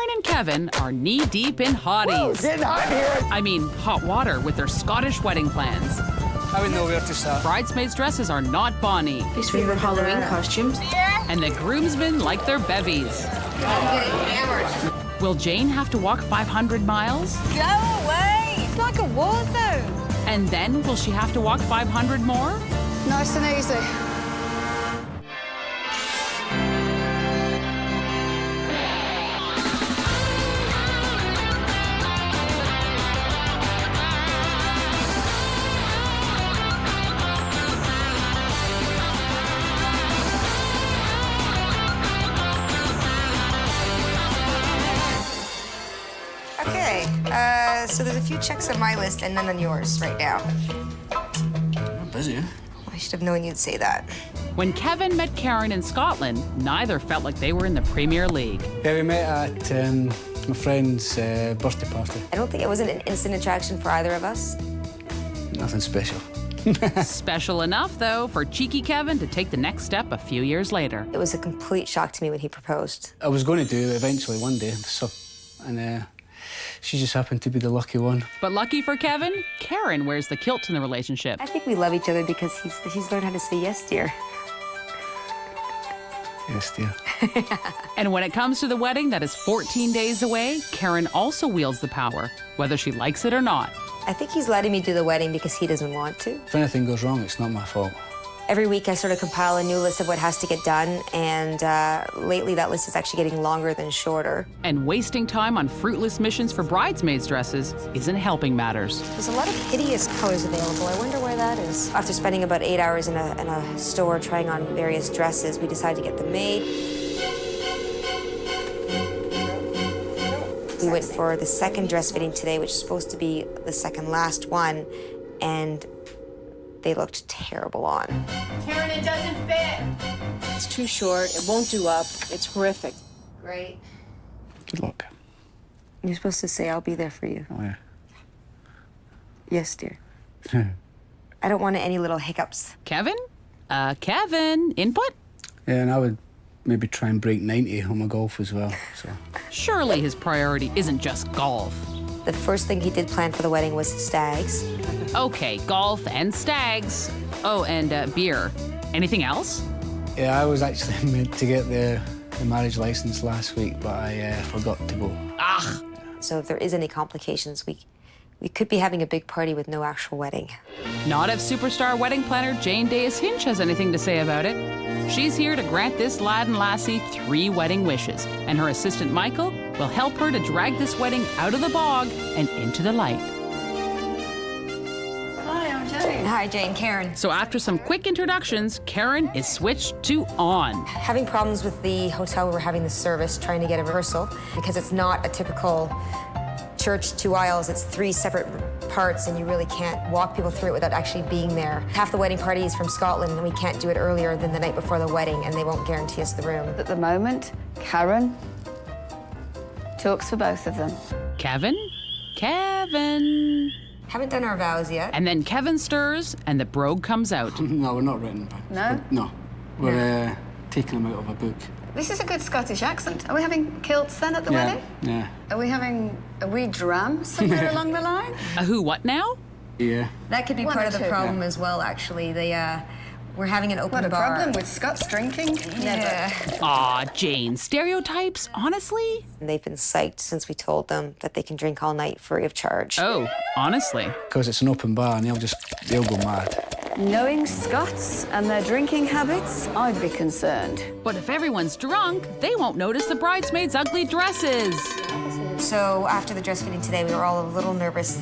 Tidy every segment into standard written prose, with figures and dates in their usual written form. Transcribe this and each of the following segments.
Karen and Kevin are knee-deep in hotties. It's getting hot here. I mean, hot water with their Scottish wedding plans. I would know where to start. Bridesmaids' dresses are not Bonnie. These favorite Halloween costumes. And the groomsmen like their bevies. Will Jane have to walk 500 miles? Go away! It's like a war zone. And then will she have to walk 500 more? Nice and easy. Okay, so there's a few checks on my list and none on yours right now. I'm busy. I should have known you'd say that. When Kevin met Karen in Scotland, neither felt like they were in the Premier League. Yeah, we met at my friend's birthday party. I don't think it was an instant attraction for either of us. Nothing special. Special enough, though, for cheeky Kevin to take the next step a few years later. It was a complete shock to me when he proposed. I was going to do it eventually one day, and she just happened to be the lucky one. But lucky for Kevin, Karen wears the kilt in the relationship. I think we love each other because he's learned how to say yes, dear. Yes, dear. And when it comes to the wedding that is 14 days away, Karen also wields the power, whether she likes it or not. I think he's letting me do the wedding because he doesn't want to. If anything goes wrong, it's not my fault. Every week I sort of compile a new list of what has to get done, and lately that list is actually getting longer than shorter. And wasting time on fruitless missions for bridesmaids' dresses isn't helping matters. There's a lot of hideous colors available. I wonder why that is. After spending about 8 hours in a store trying on various dresses, we decided to get them made. We went for the second dress fitting today, which is supposed to be the second last one, and they looked terrible on. Karen, it doesn't fit. It's too short. It won't do up. It's horrific. Great. Good luck. You're supposed to say, I'll be there for you. Oh, yeah. Yes, dear. I don't want any little hiccups. Kevin? Kevin, input? Yeah, and I would maybe try and break 90 on my golf as well, so. Surely his priority isn't just golf. The first thing he did plan for the wedding was stags. Okay, golf and stags. Oh, and beer. Anything else? Yeah, I was actually meant to get the marriage license last week, but I forgot to go. Ah! So if there is any complications, we could be having a big party with no actual wedding. Not if superstar wedding planner Jane Deas-Hinch has anything to say about it. She's here to grant this lad and lassie 3 wedding wishes, and her assistant Michael will help her to drag this wedding out of the bog and into the light. Hi, I'm Jane. Hi, Jane. Karen. So after some quick introductions, Karen is switched to on. Having problems with the hotel where we're having the service, trying to get a rehearsal, because it's not a typical church 2 aisles, it's 3 separate parts, and you really can't walk people through it without actually being there. Half the wedding party is from Scotland, and we can't do it earlier than the night before the wedding, and they won't guarantee us the room. At the moment, Karen talks for both of them. Kevin? Haven't done our vows yet. And then Kevin stirs, and the brogue comes out. No, we're not written. No? No. We're taking them out of a book. This is a good Scottish accent. Are we having kilts then at the wedding? Yeah. Are we having a wee dram somewhere along the line? A who what now? Yeah. That could be One part or of the two. problem as well, actually. We're having an open What a bar. problem with Scots drinking? Yeah. Aw, Jane, stereotypes, honestly? And they've been psyched since we told them that they can drink all night free of charge. Oh, honestly. Because it's an open bar and they'll go mad. Knowing Scots and their drinking habits, I'd be concerned. But if everyone's drunk, they won't notice the bridesmaids' ugly dresses. So after the dress fitting today, we were all a little nervous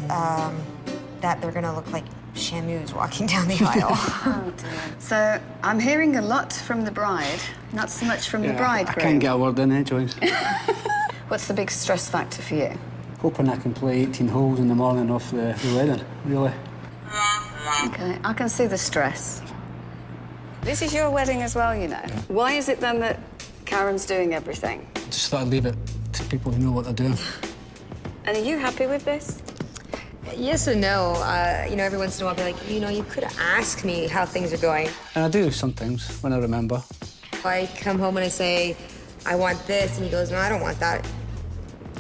that they're gonna look like shamus walking down the aisle. Oh, dear. So I'm hearing a lot from the bride, not so much from the I bridegroom. can't get a word in edgeways. What's the big stress factor for you? Hoping I can play 18 holes in the morning of the wedding, really. Okay, I can see the stress. This is your wedding as well, you know. Why is it then that Karen's doing everything? Just thought I'd leave it to people who know what they're doing. And are you happy with this? Yes and no. Every once in a while I'll be like, you could ask me how things are going. And I do sometimes, when I remember. I come home and I say, I want this, and he goes, no, I don't want that.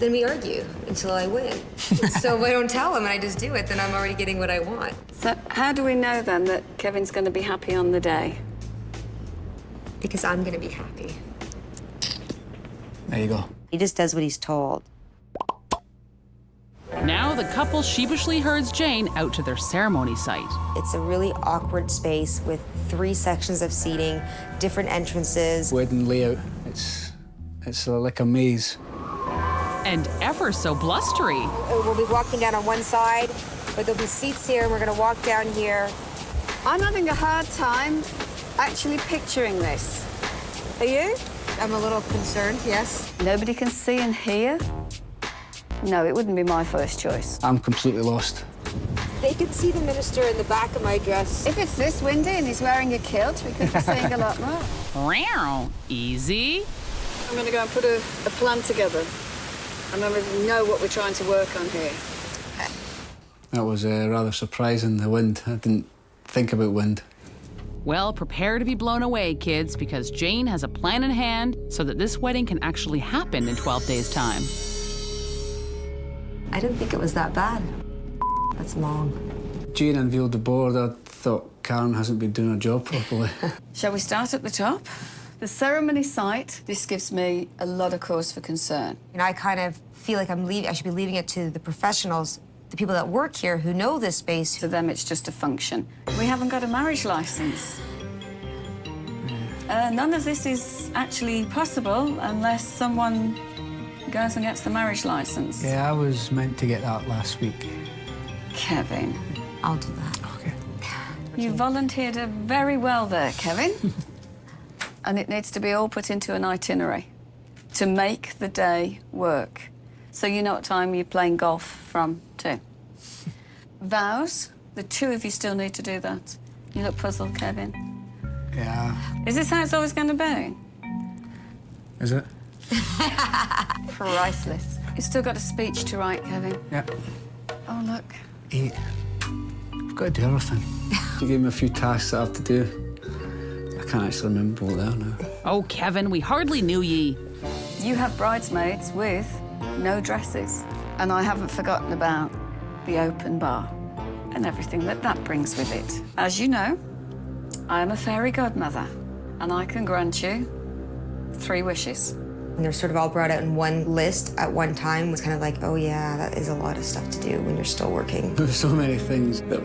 then we argue until I win. So if I don't tell him and I just do it, then I'm already getting what I want. So how do we know then that Kevin's going to be happy on the day? Because I'm gonna be happy. There you go. He just does what he's told. Now the couple sheepishly herds Jane out to their ceremony site. It's a really awkward space with 3 sections of seating, different entrances. Wedding layout. It's like a maze. And ever so blustery. We'll be walking down on one side, but there'll be seats here, and we're gonna walk down here. I'm having a hard time actually picturing this. Are you? I'm a little concerned, yes. Nobody can see and hear? No, it wouldn't be my first choice. I'm completely lost. They can see the minister in the back of my dress. If it's this windy and he's wearing a kilt, we could be seeing a lot more. Meow. Easy. I'm going to go and put a plan together. And then we know what we're trying to work on here. That was rather surprising, the wind. I didn't think about wind. Well, prepare to be blown away, kids, because Jane has a plan in hand so that this wedding can actually happen in 12 days' time. I didn't think it was that bad. That's long. Jane unveiled the board. I thought Karen hasn't been doing her job properly. Shall we start at the top? The ceremony site, this gives me a lot of cause for concern. And I kind of feel like I should be leaving it to the professionals, the people that work here who know this space. To them, it's just a function. We haven't got a marriage license. None of this is actually possible unless someone goes and gets the marriage license. Yeah, I was meant to get that last week. Kevin. I'll do that. Okay. You volunteered very well there, Kevin. And it needs to be all put into an itinerary to make the day work. So you know what time you're playing golf from, too. Vows, the 2 of you still need to do that. You look puzzled, Kevin. Yeah. Is this how it's always going to be? Is it? Priceless. You've still got a speech to write, Kevin. Yeah. Oh, look. Hey, I've got to do everything. You gave me a few tasks that I have to do. I can't actually remember what they are now. Oh, Kevin, we hardly knew ye. You have bridesmaids with no dresses. And I haven't forgotten about the open bar and everything that brings with it. As you know, I am a fairy godmother, and I can grant you 3 wishes. And they're sort of all brought out in one list at one time. It's kind of like, oh yeah, that is a lot of stuff to do when you're still working. There were so many things that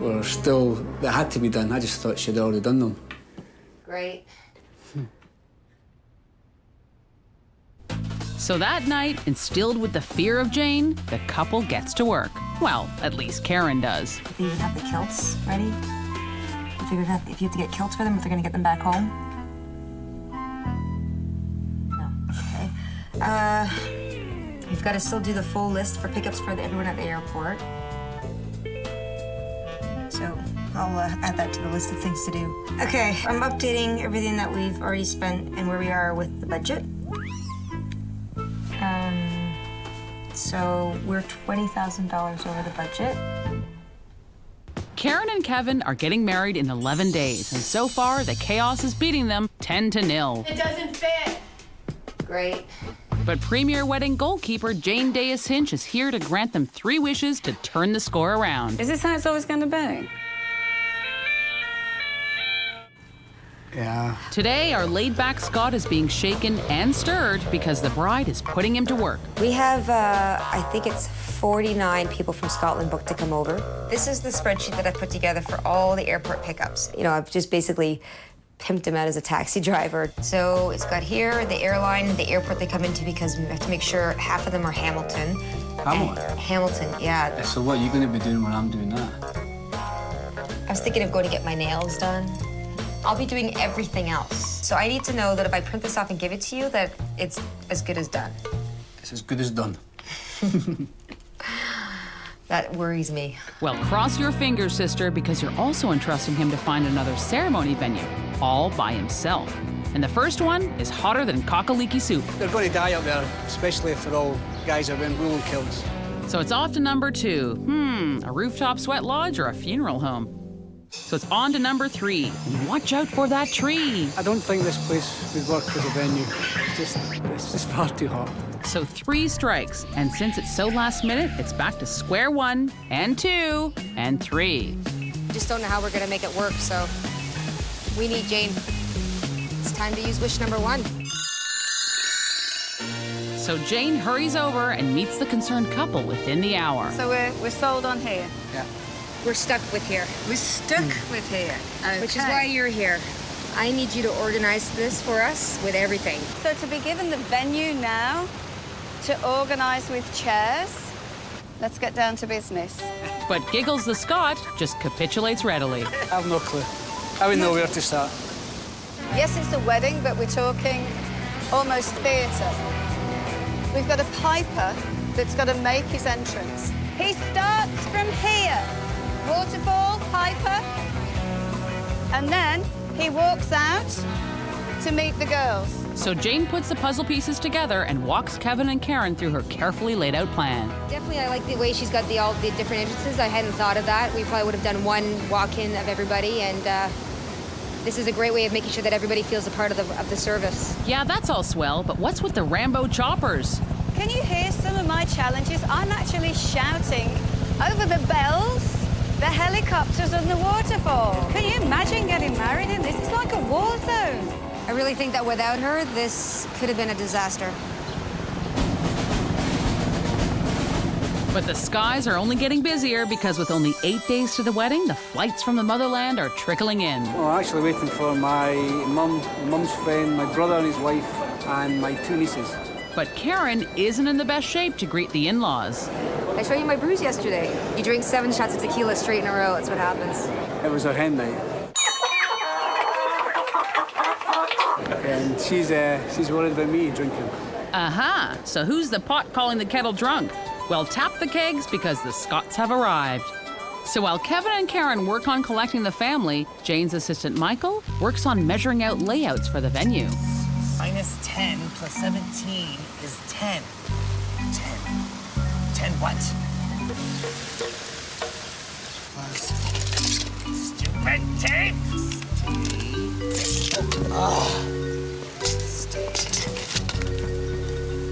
had to be done. I just thought she'd already done them. Great. So that night, instilled with the fear of Jane, the couple gets to work. Well, at least Karen does. If they even have the kilts ready, if you have to get kilts for them, if they're gonna get them back home. No, okay. We've got to still do the full list for pickups for everyone at the airport. So I'll add that to the list of things to do. Okay, I'm updating everything that we've already spent and where we are with the budget. So we're $20,000 over the budget. Karen and Kevin are getting married in 11 days, and so far, the chaos is beating them 10-0. It doesn't fit. Great. But premier wedding goalkeeper Jane Deas-Hinch is here to grant them 3 wishes to turn the score around. Is this how it's always going to be? Yeah. Today, our laid-back Scot is being shaken and stirred because the bride is putting him to work. We have, I think it's 49 people from Scotland booked to come over. This is the spreadsheet that I put together for all the airport pickups. You know, I've just basically pimped him out as a taxi driver. So it's got here, the airline, the airport they come into, because we have to make sure half of them are Hamilton. Hamilton? Hamilton, yeah. So what are you going to be doing when I'm doing that? I was thinking of going to get my nails done. I'll be doing everything else. So I need to know that if I print this off and give it to you, that it's as good as done. It's as good as done. That worries me. Well, cross your fingers, sister, because you're also entrusting him to find another ceremony venue, all by himself. And the first one is hotter than cockaliki soup. They're going to die up there, especially if they're all guys that are wearing woolen kilts. So it's off to number 2. A rooftop sweat lodge or a funeral home? So it's on to number 3. Watch out for that tree. I don't think this place would work as a venue. It's just far too hot. So 3 strikes, and since it's so last minute, it's back to square 1, and 2, and 3. Just don't know how we're gonna make it work, so we need Jane. It's time to use wish number 1. So Jane hurries over and meets the concerned couple within the hour. So we're sold on here. Yeah. We're stuck with here, We're stuck with here. Okay. which is why you're here. I need you to organize this for us with everything. So to be given the venue now, to organise with chairs, let's get down to business. But Giggles the Scot just capitulates readily. I have no clue. I wouldn't know where to start. Yes, it's a wedding, but we're talking almost theatre. We've got a piper that's got to make his entrance. He starts from here. Waterfall, piper. And then he walks out to meet the girls. So Jane puts the puzzle pieces together and walks Kevin and Karen through her carefully laid out plan. Definitely, I like the way she's got all the different entrances. I hadn't thought of that. We probably would have done one walk-in of everybody, and this is a great way of making sure that everybody feels a part of the service. Yeah, that's all swell, but what's with the Rambo choppers? Can you hear some of my challenges? I'm actually shouting over the bells, the helicopters and the waterfall. Can you imagine getting married in this? It's like a war zone. I really think that without her, this could have been a disaster. But the skies are only getting busier because with only 8 days to the wedding, the flights from the motherland are trickling in. Well, I'm actually waiting for my mum's friend, my brother and his wife, and my 2 nieces. But Karen isn't in the best shape to greet the in-laws. I showed you my bruise yesterday. You drink 7 shots of tequila straight in a row, that's what happens. It was her hen night. And she's worried about me drinking. Aha! So who's the pot calling the kettle drunk? Well, tap the kegs because the Scots have arrived. So while Kevin and Karen work on collecting the family, Jane's assistant Michael works on measuring out layouts for the venue. Minus 10 plus 17 is 10. 10. 10 what? Stupid tape!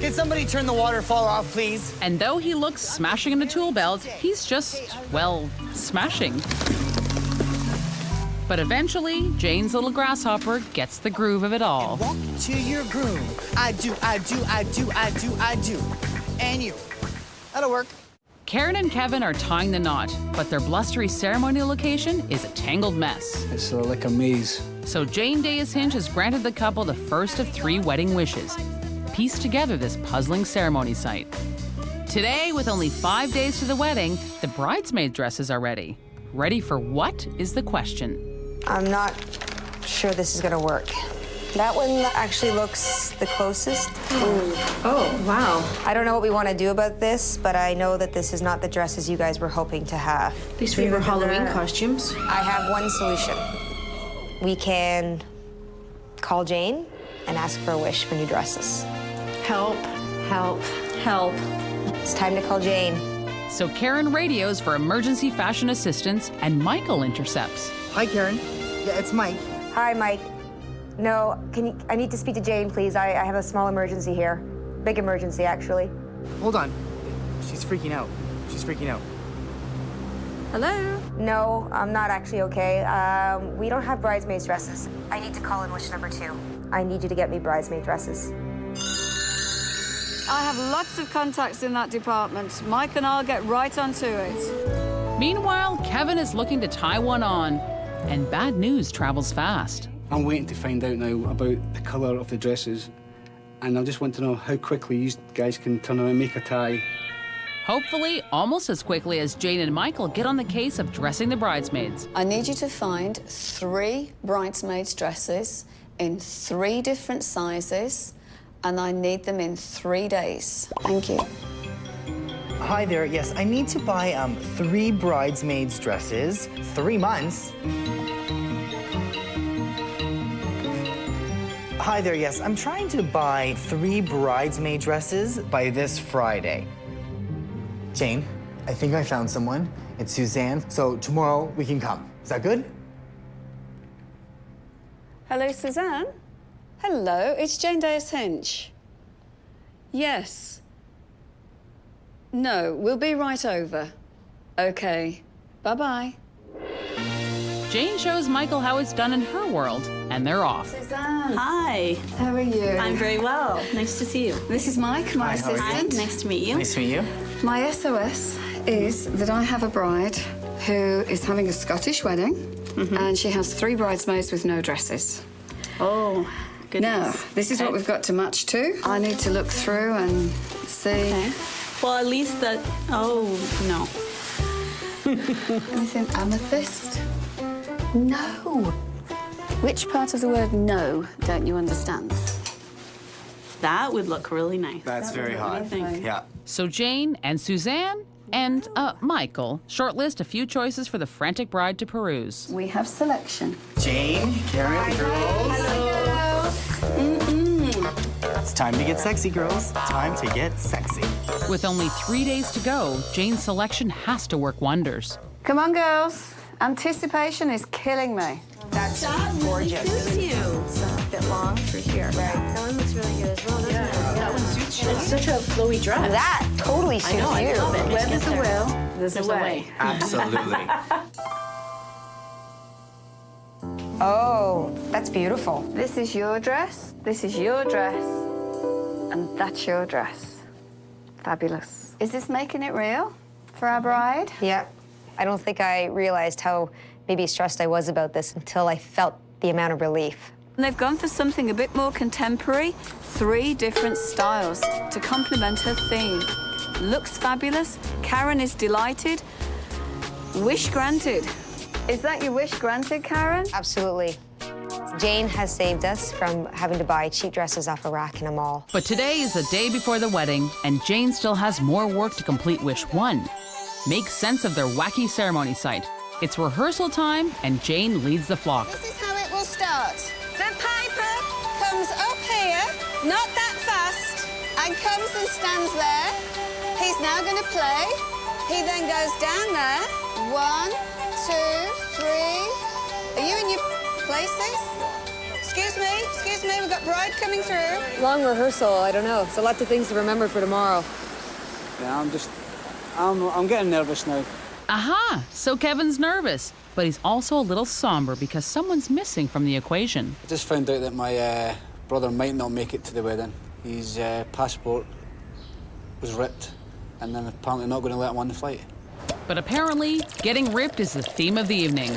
Can somebody turn the waterfall off, please? And though he looks smashing in a tool belt, he's just, well, smashing. But eventually, Jane's little grasshopper gets the groove of it all. Walk to your groove. I do. And you. That'll work. Karen and Kevin are tying the knot, but their blustery ceremony location is a tangled mess. It's like a maze. So Jane Hinch has granted the couple the first of 3 wedding wishes. Piece together this puzzling ceremony site. Today, with only 5 days to the wedding, the bridesmaid dresses are ready. Ready for what is the question? I'm not sure this is gonna work. That one actually looks the closest. Oh, wow. I don't know what we want to do about this, but I know that this is not the dresses you guys were hoping to have. These were Halloween costumes. I have one solution. We can call Jane and ask for a wish for new dresses. Help, help, help. It's time to call Jane. So Karen radios for emergency fashion assistance, and Michael intercepts. Hi, Karen. Yeah, it's Mike. Hi, Mike. No, I need to speak to Jane, please. I have a small emergency here. Big emergency, actually. Hold on. She's freaking out. Hello? No, I'm not actually okay. We don't have bridesmaids dresses. I need to call in wish number 2. I need you to get me bridesmaid dresses. I have lots of contacts in that department. Mike and I'll get right onto it. Meanwhile, Kevin is looking to tie one on, and bad news travels fast. I'm waiting to find out now about the colour of the dresses, and I just want to know how quickly you guys can turn around and make a tie. Hopefully, almost as quickly as Jane and Michael get on the case of dressing the bridesmaids. I need you to find 3 bridesmaids' dresses in 3 different sizes, and I need them in 3 days. Thank you. Hi there. Yes, I need to buy 3 bridesmaids dresses. 3 months. Hi there. Yes, I'm trying to buy 3 bridesmaid dresses by this Friday. Jane, I think I found someone. It's Suzanne. So tomorrow we can come. Is that good? Hello, Suzanne. Hello, it's Jane Davis-Hinch. Yes. No, we'll be right over. Okay. Bye-bye. Jane shows Michael how it's done in her world, and they're off. Suzanne. Hi. How are you? I'm very well. Nice to see you. This is Mike, my Hi, how are you? assistant. Nice to meet you. Nice to meet you. My SOS is that I have a bride who is having a Scottish wedding, and she has 3 bridesmaids with no dresses. Oh, goodness. Now, this is what we've got to match to. I need to look through and see. Okay. Well, at least that. Oh, no. Anything amethyst? No. Which part of the word no don't you understand? That would look really nice. That's very hot. think. Yeah. So Jane and Suzanne and Michael shortlist a few choices for the frantic bride to peruse. We have selection. Jane, Karen, girls. It's time to get sexy, girls. Time to get sexy. With only 3 days to go, Jane's selection has to work wonders. Come on, girls. Anticipation is killing me. That's gorgeous. Suits you. It's a bit long for here. Right. That one looks really good as well, doesn't it? That one suits you. It's such a flowy dress. That totally suits I know, I you. love it. Where there's a will, there's a There's a way. way. Absolutely. Oh, that's beautiful. This is your dress, this is your dress, and that's your dress. Fabulous. Is this making it real for our bride? Yeah. I don't think I realized how maybe stressed I was about this until I felt the amount of relief. And they've gone for something a bit more contemporary, 3 different styles to complement her theme. Looks fabulous. Karen is delighted. Wish granted. Is that your wish granted, Karen? Absolutely. Jane has saved us from having to buy cheap dresses off a rack in a mall. But today is the day before the wedding, and Jane still has more work to complete wish 1. Make sense of their wacky ceremony site. It's rehearsal time, and Jane leads the flock. This is how it will start. The piper comes up here, not that fast, and comes and stands there. He's now going to play. He then goes down there. 1, 2, 3. Are you in your places? Excuse me, we've got bride coming through. Long rehearsal, I don't know. It's a lot of things to remember for tomorrow. Yeah, I'm getting nervous now. Aha! So Kevin's nervous, but he's also a little somber because someone's missing from the equation. I just found out that my brother might not make it to the wedding. His passport was ripped, and then apparently not going to let him on the flight. But apparently, getting ripped is the theme of the evening.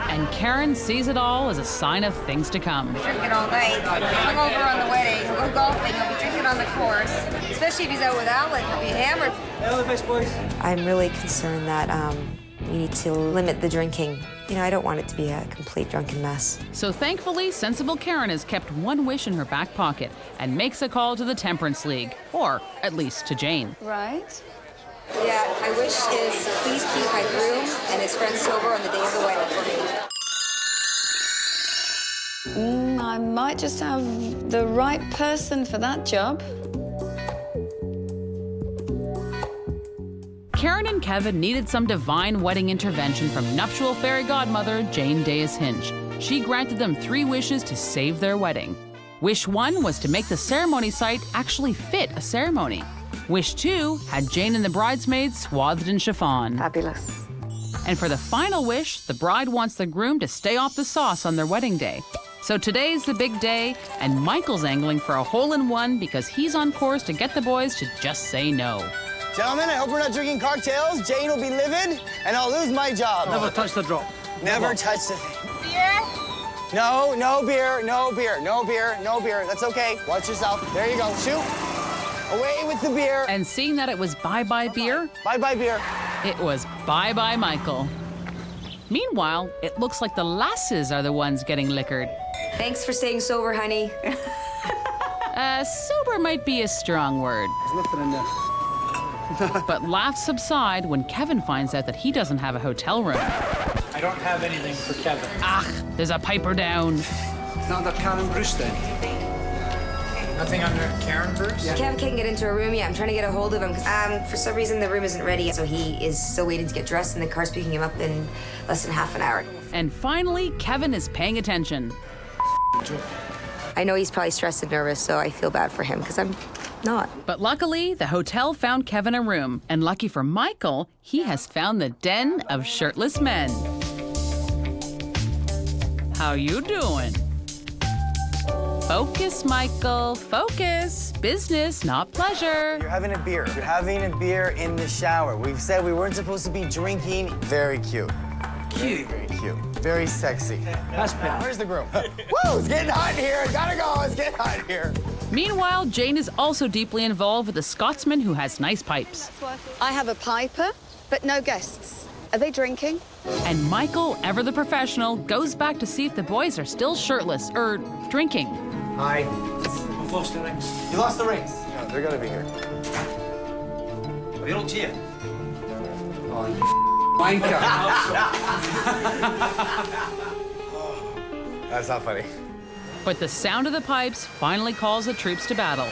And Karen sees it all as a sign of things to come. Drinking all night. Come over on the wedding. We'll go golfing. He'll be drinking on the course. Especially if he's out with Alan. He'll be hammered. Hello, best boys. I'm really concerned that we need to limit the drinking. You know, I don't want it to be a complete drunken mess. So thankfully, sensible Karen has kept one wish in her back pocket and makes a call to the Temperance League, or at least to Jane. Right. Yeah, my wish is please keep my groom and his friends sober on the day of the wedding for me. I might just have the right person for that job. Karen and Kevin needed some divine wedding intervention from nuptial fairy godmother Jane Davis-Hinch. She granted them 3 wishes to save their wedding. Wish 1 was to make the ceremony site actually fit a ceremony. Wish 2 had Jane and the bridesmaids swathed in chiffon. Fabulous. And for the final wish, the bride wants the groom to stay off the sauce on their wedding day. So today's the big day, and Michael's angling for a hole-in-one because he's on course to get the boys to just say no. Gentlemen, I hope we're not drinking cocktails. Jane will be livid, and I'll lose my job. Never touch the drop. Never touch the thing. Beer? No, no beer, no beer, no beer, no beer. That's okay. Watch yourself. There you go. Shoot. Away with the beer. And seeing that it was bye-bye beer, Bye-bye beer. it was bye-bye Michael. Meanwhile, it looks like the lasses are the ones getting liquored. Thanks for staying sober, honey. Sober might be a strong word. There's nothing in there. But laughs subside when Kevin finds out that he doesn't have a hotel room. I don't have anything for Kevin. There's a piper down. Not under Karen Bruce then? Nothing under Karen Bruce? Yeah. Kevin can't get into a room yet. I'm trying to get a hold of him because for some reason the room isn't ready. So he is still waiting to get dressed and the car's picking him up in less than half an hour. And finally, Kevin is paying attention. I know he's probably stressed and nervous, so I feel bad for him because I'm not. But luckily, the hotel found Kevin a room. And lucky for Michael, he has found the den of shirtless men. How you doing? Focus, Michael, focus. Business, not pleasure. You're having a beer. You're having a beer in the shower. We've said we weren't supposed to be drinking. Very cute. Cute. Very cute. Very sexy. That's bad. Where's the groom? Woo, it's getting hot in here. Gotta go. It's getting hot in here. Meanwhile, Jane is also deeply involved with a Scotsman who has nice pipes. I have a piper, but no guests. Are they drinking? And Michael, ever the professional, goes back to see if the boys are still shirtless or drinking. Hi. I've lost the rings. You lost the rings. No, they're gonna be here. Are you not here? Oh, you wanker. That's not funny. But the sound of the pipes finally calls the troops to battle.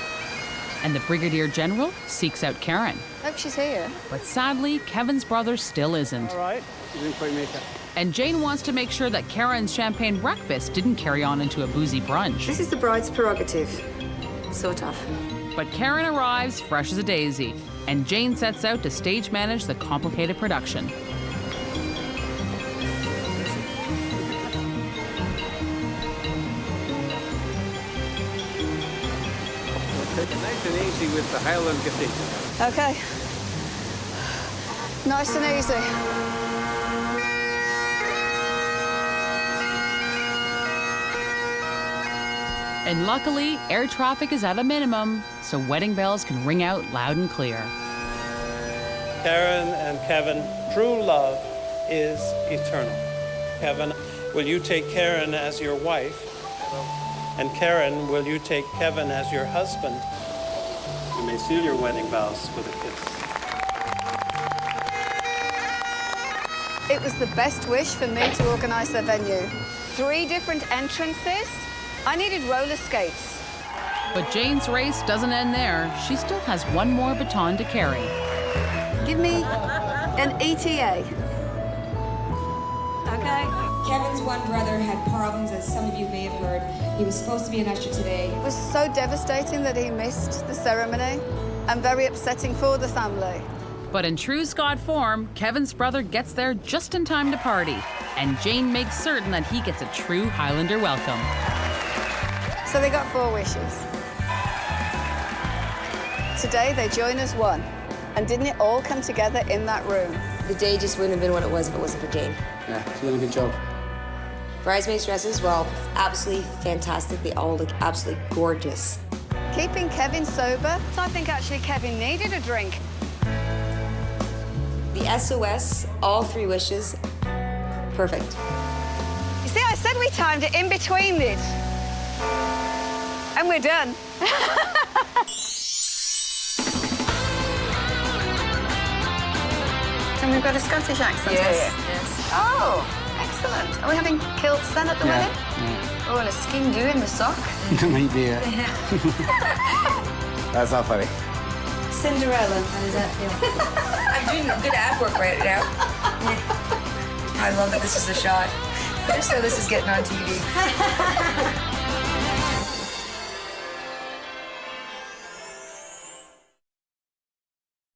And the Brigadier General seeks out Karen. Hope she's here. But sadly, Kevin's brother still isn't. All right. You didn't quite make it. And Jane wants to make sure that Karen's champagne breakfast didn't carry on into a boozy brunch. This is the bride's prerogative. So tough. But Karen arrives fresh as a daisy, and Jane sets out to stage manage the complicated production. Take it nice and easy with the Highland guitar. Okay. Nice and easy. And luckily, air traffic is at a minimum, so wedding bells can ring out loud and clear. Karen and Kevin, true love is eternal. Kevin, will you take Karen as your wife? And Karen, will you take Kevin as your husband? You may seal your wedding vows with a kiss. It was the best wish for me to organise the venue. 3 different entrances. I needed roller skates. But Jane's race doesn't end there. She still has one more baton to carry. Give me an ETA. Okay. Kevin's one brother had problems, as some of you may have heard. He was supposed to be an usher today. It was so devastating that he missed the ceremony and very upsetting for the family. But in true Scot form, Kevin's brother gets there just in time to party. And Jane makes certain that he gets a true Highlander welcome. So they got 4 wishes. Today they join as one. And didn't it all come together in that room? The day just wouldn't have been what it was if it wasn't for Jane. Yeah, she's done a good job. Bridesmaids' dresses, well, absolutely fantastic. They all look absolutely gorgeous. Keeping Kevin sober, so I think actually Kevin needed a drink. The SOS, all 3 wishes, perfect. You see, I said we timed it in between this. And we're done. And we've got a Scottish accent here. Yes. Oh, excellent. Are we having kilts then at the wedding? Yeah. Oh, and a skin do in the sock. Might be it. That's not funny. Cinderella. How does that feel? I'm doing good ab work right now. I love that this is the shot. Just so this is getting on TV.